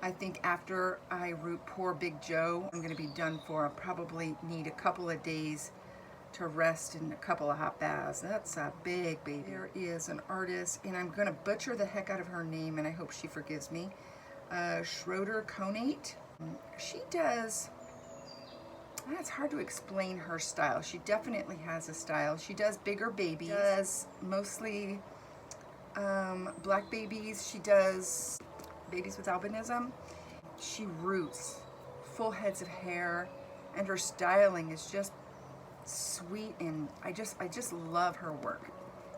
I think after I root poor Big Joe, I'm gonna be done for. I'll probably need a couple of days to rest in a couple of hot baths. That's a big baby. There is an artist, and I'm gonna butcher the heck out of her name, and I hope she forgives me. Schroeder Conate. She does, it's hard to explain her style. She definitely has a style. She does bigger babies, does mostly black babies. She does babies with albinism. She roots full heads of hair, and her styling is just sweet, and I just love her work.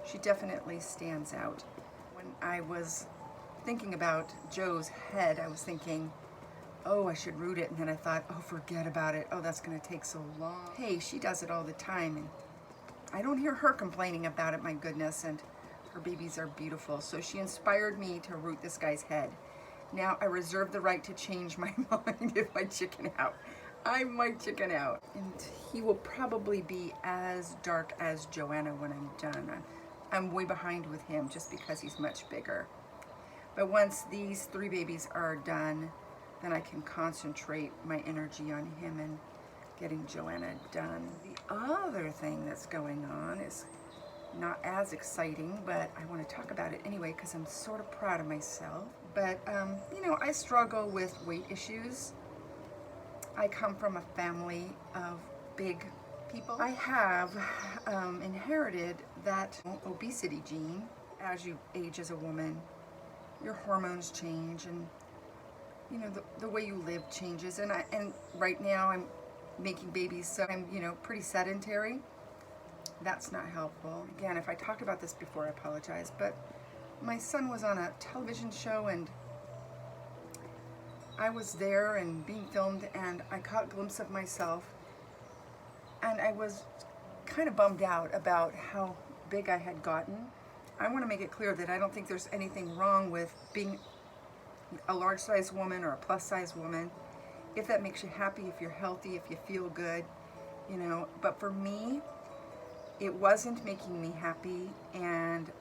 She definitely stands out. When I was thinking about Joe's head, I was thinking, oh, I should root it, and then I thought, oh, forget about it. Oh, that's gonna take so long. Hey, she does it all the time, and I don't hear her complaining about it, my goodness, and her babies are beautiful. So she inspired me to root this guy's head. Now I reserve the right to change my mind if I chicken out. I might chicken out. And he will probably be as dark as Joanna when I'm done. I'm way behind with him just because he's much bigger. But once these 3 babies are done, then I can concentrate my energy on him and getting Joanna done. The other thing that's going on is not as exciting, but I want to talk about it anyway because I'm sort of proud of myself. But, you know, I struggle with weight issues. I come from a family of big people. I have inherited that obesity gene. As you age as a woman, your hormones change, and you know the way you live changes. And right now I'm making babies, so I'm pretty sedentary. That's not helpful. Again, if I talked about this before, I apologize. But my son was on a television show, and I was there and being filmed, and I caught a glimpse of myself, and I was kind of bummed out about how big I had gotten. I want to make it clear that I don't think there's anything wrong with being a large size woman or a plus size woman. If that makes you happy, if you're healthy, if you feel good, but for me, it wasn't making me happy, and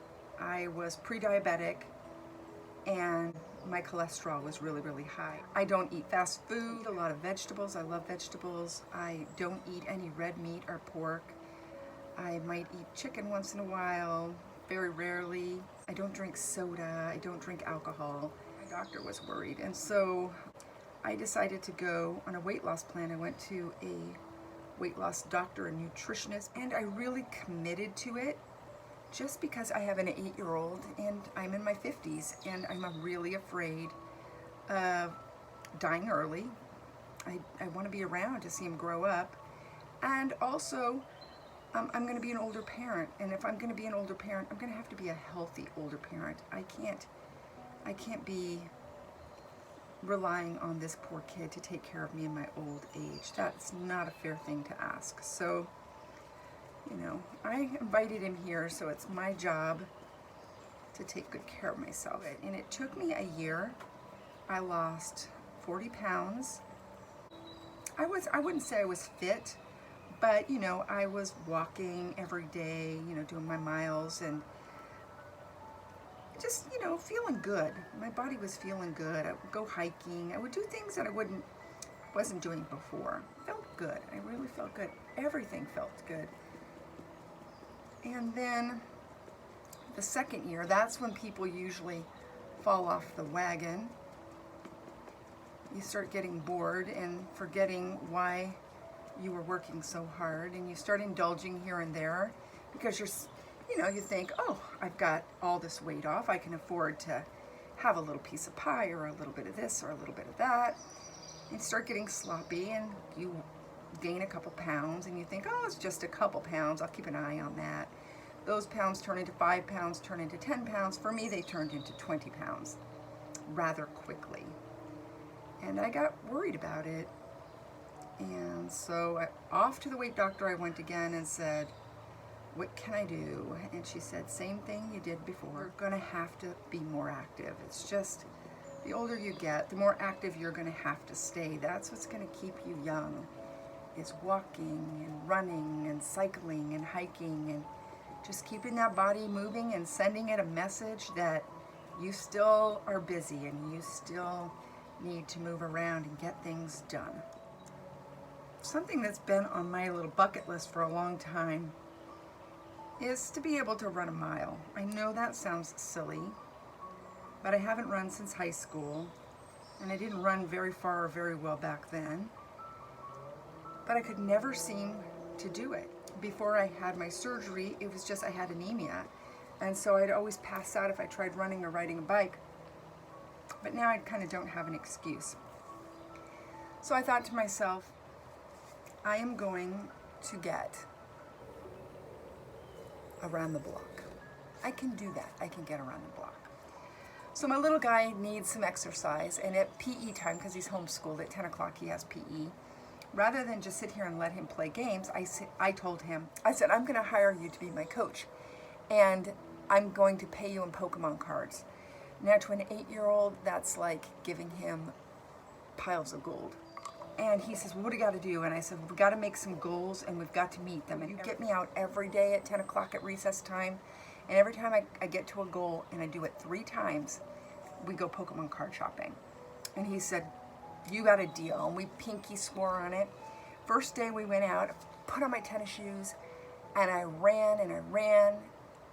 I was pre-diabetic, and my cholesterol was really, really high. I don't eat fast food, a lot of vegetables. I love vegetables. I don't eat any red meat or pork. I might eat chicken once in a while, very rarely. I don't drink soda. I don't drink alcohol. My doctor was worried, and so I decided to go on a weight loss plan. I went to a weight loss doctor, a nutritionist, and I really committed to it just because I have an 8-year-old and I'm in my 50s, and I'm really afraid of dying early. I want to be around to see him grow up, and also I'm going to be an older parent, and if I'm going to be an older parent, I'm going to have to be a healthy older parent. I can't be relying on this poor kid to take care of me in my old age. That's not a fair thing to ask. So, I invited him here, so it's my job to take good care of myself. And it took me a year. I lost 40 pounds. I wouldn't say I was fit, but I was walking every day, doing my miles, and just, feeling good. My body was feeling good. I would go hiking. I would do things that I wasn't doing before. Felt good. I really felt good. Everything felt good. And then the second year, that's when people usually fall off the wagon. You start getting bored and forgetting why you were working so hard, and you start indulging here and there because you think, oh, I've got all this weight off. I can afford to have a little piece of pie or a little bit of this or a little bit of that. And start getting sloppy, and you gain a couple pounds, and you think, oh, it's just a couple pounds. I'll keep an eye on that. Those pounds turn into 5 pounds, turn into 10 pounds. For me, they turned into 20 pounds rather quickly. And I got worried about it. And so off to the weight doctor I went again and said, what can I do? And she said, same thing you did before. You're gonna have to be more active. It's just, the older you get, the more active you're gonna have to stay. That's what's gonna keep you young, is walking and running and cycling and hiking, and just keeping that body moving and sending it a message that you still are busy and you still need to move around and get things done. Something that's been on my little bucket list for a long time is to be able to run a mile. I know that sounds silly, but I haven't run since high school, and I didn't run very far or very well back then, but I could never seem to do it. Before I had my surgery, it was just I had anemia, and so I'd always pass out if I tried running or riding a bike, but now I kind of don't have an excuse. So I thought to myself, I am going to get around the block. I can do that. I can get around the block. So my little guy needs some exercise, and at PE time, because he's homeschooled, at 10 o'clock he has PE. Rather than just sit here and let him play games, I told him, I said, I'm going to hire you to be my coach, and I'm going to pay you in Pokemon cards. Now to an 8-year-old, that's like giving him piles of gold. And he says, well, what do you got to do? And I said, well, we've got to make some goals, and we've got to meet them. And you get me out every day at 10 o'clock at recess time. And every time I get to a goal, and I do it 3 times, we go Pokemon card shopping. And he said, you got a deal. And we pinky swore on it. First day we went out, put on my tennis shoes, and I ran,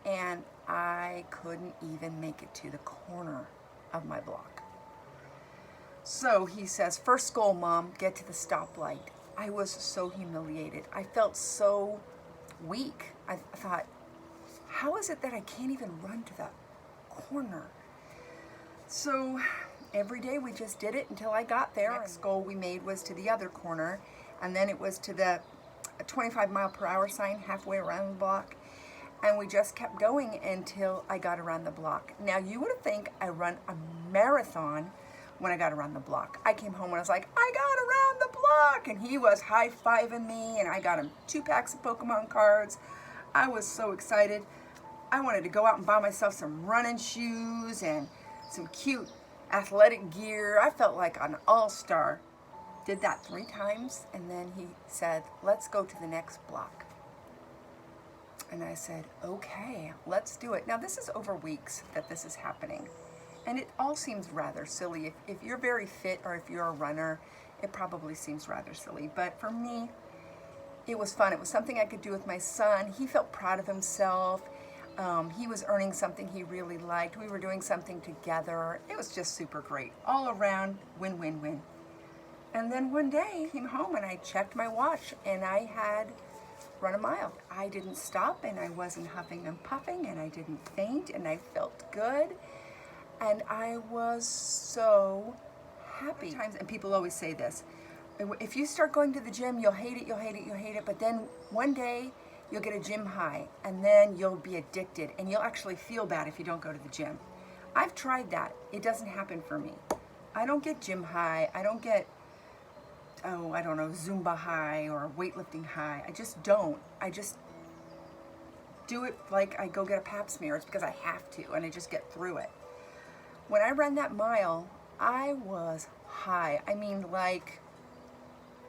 and I couldn't even make it to the corner of my block. So he says, first goal, Mom, get to the stoplight. I was so humiliated. I felt so weak. I thought, how is it that I can't even run to the corner? So every day we just did it until I got there. The next goal we made was to the other corner, and then it was to the 25-mile-per-hour sign halfway around the block. And we just kept going until I got around the block. Now, you would think I run a marathon when I got around the block. I came home and I was like, I got around the block! And he was high-fiving me, and I got him 2 packs of Pokemon cards. I was so excited. I wanted to go out and buy myself some running shoes and some cute athletic gear. I felt like an all-star. Did that 3 times, and then he said, let's go to the next block. And I said, okay, let's do it. Now, this is over weeks that this is happening. And it all seems rather silly. If you're very fit or if you're a runner, it probably seems rather silly. But for me, it was fun. It was something I could do with my son. He felt proud of himself. He was earning something he really liked. We were doing something together. It was just super great. All around, win, win, win. And then one day, I came home and I checked my watch, and I had run a mile. I didn't stop, and I wasn't huffing and puffing, and I didn't faint, and I felt good. And I was so happy. And people always say this, if you start going to the gym, you'll hate it, you'll hate it, you'll hate it, but then one day you'll get a gym high, and then you'll be addicted, and you'll actually feel bad if you don't go to the gym. I've tried that. It doesn't happen for me. I don't get gym high. I don't get, I don't know, Zumba high or weightlifting high. I just don't. I just do it like I go get a pap smear. It's because I have to, and I just get through it. When I ran that mile, I was high. I mean, like,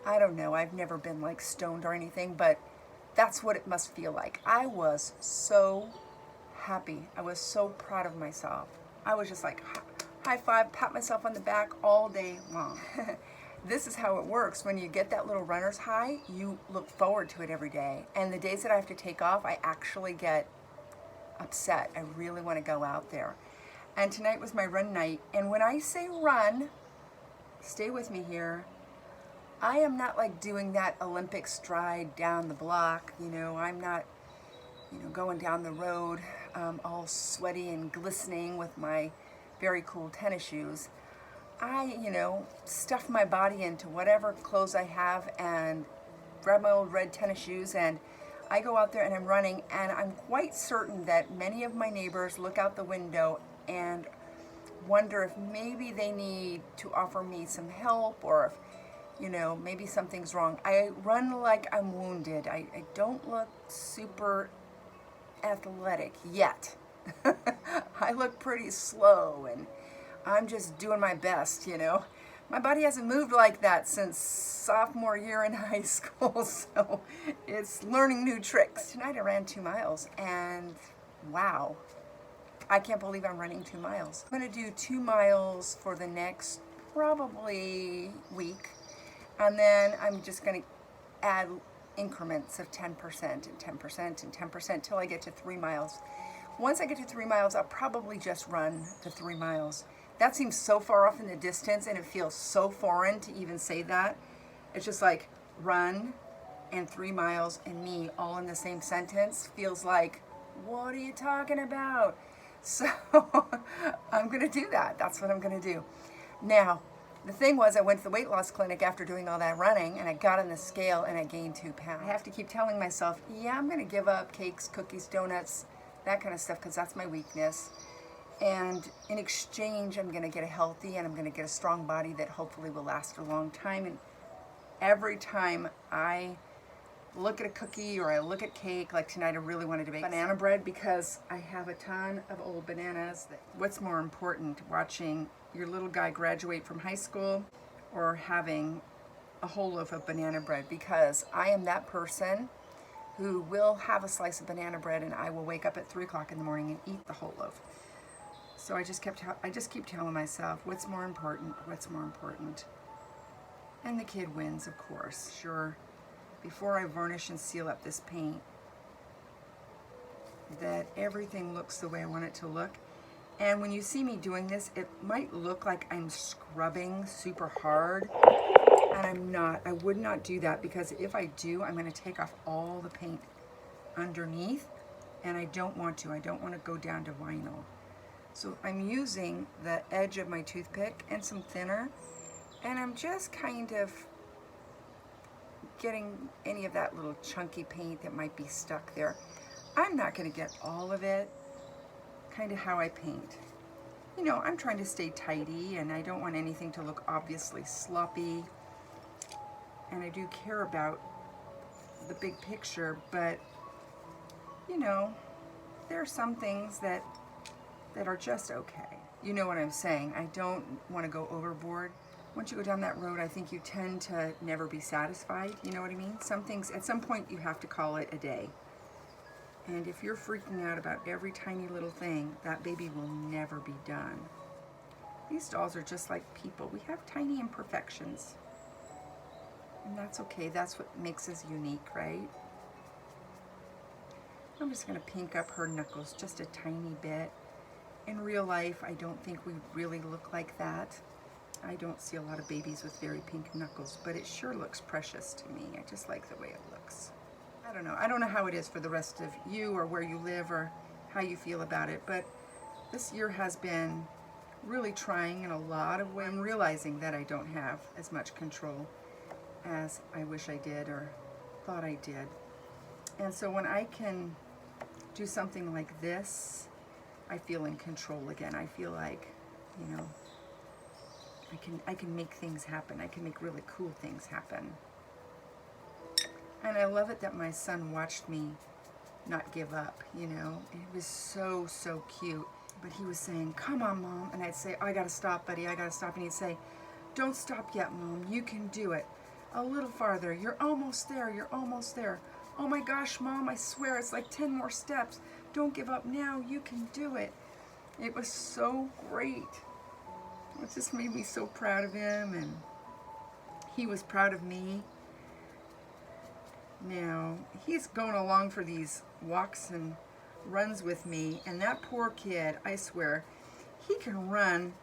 I don't know, I've never been like stoned or anything, but that's what it must feel like. I was so happy. I was so proud of myself. I was just like, high five, pat myself on the back all day long. This is how it works. When you get that little runner's high, you look forward to it every day. And the days that I have to take off, I actually get upset. I really want to go out there. And tonight was my run night. And when I say run, stay with me here, I am not like doing that Olympic stride down the block. You know, I'm not, going down the road all sweaty and glistening with my very cool tennis shoes. I, stuff my body into whatever clothes I have and grab my old red tennis shoes, and I go out there and I'm running, and I'm quite certain that many of my neighbors look out the window and wonder if maybe they need to offer me some help, or if, maybe something's wrong. I run like I'm wounded. I don't look super athletic yet. I look pretty slow, and I'm just doing my best, My body hasn't moved like that since sophomore year in high school, so it's learning new tricks. Tonight I ran 2 miles, and wow, I can't believe I'm running 2 miles. I'm gonna do 2 miles for the next probably week. And then I'm just going to add increments of 10% and 10% and 10% till I get to 3 miles. Once I get to 3 miles, I'll probably just run the 3 miles. That seems so far off in the distance, and it feels so foreign to even say that. It's just like run and 3 miles and me all in the same sentence feels like, what are you talking about? So I'm going to do that. That's what I'm going to do. Now, the thing was, I went to the weight loss clinic after doing all that running, and I got on the scale and I gained 2 pounds. I have to keep telling myself, yeah, I'm going to give up cakes, cookies, donuts, that kind of stuff, because that's my weakness. And in exchange, I'm going to get a healthy and I'm going to get a strong body that hopefully will last a long time. And every time I look at a cookie or I look at cake, like tonight I really wanted to bake banana bread because I have a ton of old bananas. What's more important, watching your little guy graduate from high school or having a whole loaf of banana bread? Because I am that person who will have a slice of banana bread and I will wake up at 3 o'clock in the morning and eat the whole loaf. So I just keep telling myself, what's more important, what's more important? And the kid wins, of course. Sure, before I varnish and seal up this paint, that everything looks the way I want it to look. And when you see me doing this, it might look like I'm scrubbing super hard, and I'm not. I would not do that, because if I do, I'm going to take off all the paint underneath, and I don't want to. I don't want to go down to vinyl. So I'm using the edge of my toothpick and some thinner, and I'm just kind of getting any of that little chunky paint that might be stuck there. I'm not going to get all of it. Kind of how I paint. You know, I'm trying to stay tidy, and I don't want anything to look obviously sloppy. And I do care about the big picture, but you know, there are some things that are just okay. You know what I'm saying. I don't want to go overboard. Once you go down that road, I think you tend to never be satisfied. You know what I mean? Some things, at some point, you have to call it a day. And if you're freaking out about every tiny little thing, that baby will never be done. These dolls are just like people. We have tiny imperfections. And that's okay. That's what makes us unique, right? I'm just going to pink up her knuckles just a tiny bit. In real life, I don't think we really look like that. I don't see a lot of babies with very pink knuckles, but it sure looks precious to me. I just like the way it looks. I don't know. I don't know how it is for the rest of you, or where you live, or how you feel about it, but this year has been really trying in a lot of ways. I'm realizing that I don't have as much control as I wish I did or thought I did. And so when I can do something like this, I feel in control again. I feel like, you know, I can make things happen. I can make really cool things happen. And I love it that my son watched me not give up, you know. It was so, so cute. But he was saying, come on, Mom. And I'd say, I gotta stop, buddy, I gotta stop. And he'd say, don't stop yet, Mom. You can do it. A little farther. You're almost there. You're almost there. Oh my gosh, Mom, I swear it's like 10 more steps. Don't give up now. You can do it. It was so great. It just made me so proud of him, and he was proud of me. Now, he's going along for these walks and runs with me, and that poor kid, I swear, he can run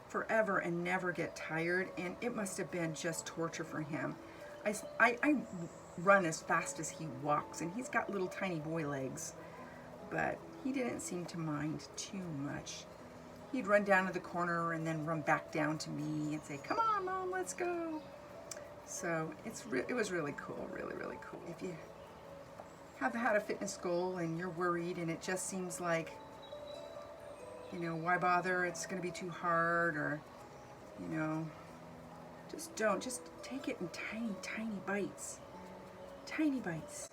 forever and never get tired, and it must have been just torture for him. I run as fast as he walks, and he's got little tiny boy legs, but he didn't seem to mind too much. He'd run down to the corner and then run back down to me and say, come on, Mom, let's go. So it was really cool, really, really cool. If you have had a fitness goal and you're worried and it just seems like, you know, why bother? It's going to be too hard, or, you know, just take it in tiny, tiny bites. Tiny bites.